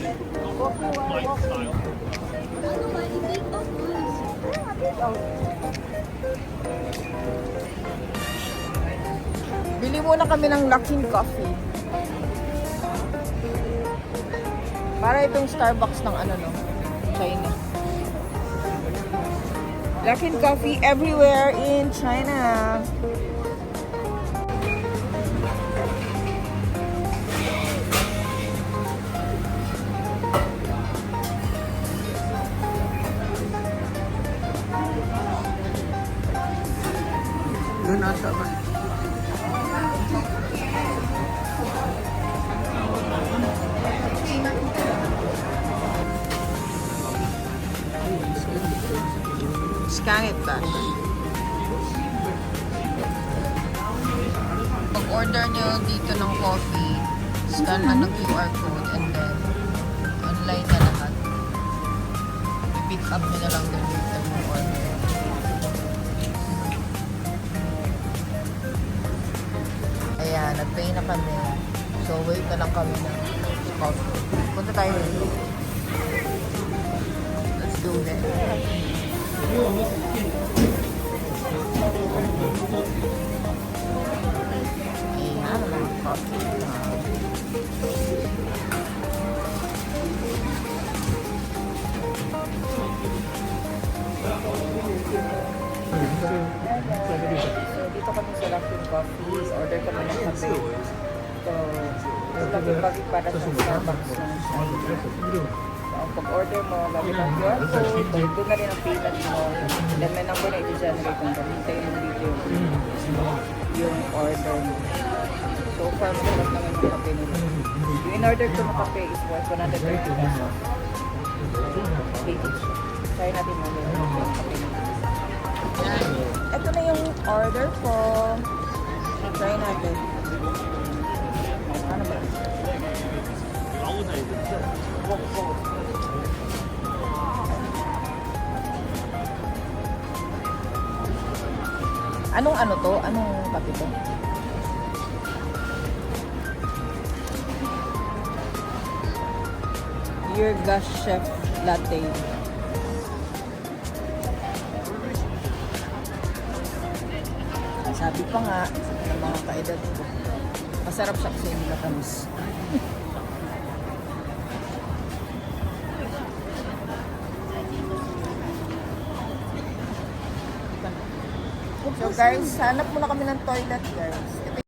Bili muna kami ng Luckin Coffee. Para itong Starbucks ng ano no, China. Luckin Coffee everywhere in China. Doon asa ba? Scan it, Tash. Pag-order nyo dito ng coffee, scan lang ng QR code and then online na lahat. I-pick up nyo na lang din dito yung order. Ayan, nag-pay na kami. So, wait na lang kami ng coffee. Punta tayo dito. Let's do this. Ayan, mga coffee na. So, dito kami sa Luckin Coffee. Order kami ng kape. So, Luckin Coffee para sa Starbucks ng China. So, ang pag-order mo, gamit ang QR code, doon na rin ang payment mo. Then, may number na i-generate kung gamit yung video yung order mo. So far, masarap naman yung kape nila. Yung in-order ko ng kape is worth 130 pesos. Try natin mamaya yung kape nila. Ito na yung order ko. Try natin. Ano ba? Anong ano to? Anong kape to? Yerga Chef Latte. Sabi pa nga ng mga kaedad ko, masarap siya kasi hindi matamis. So guys, hanap muna kami ng toilet guys.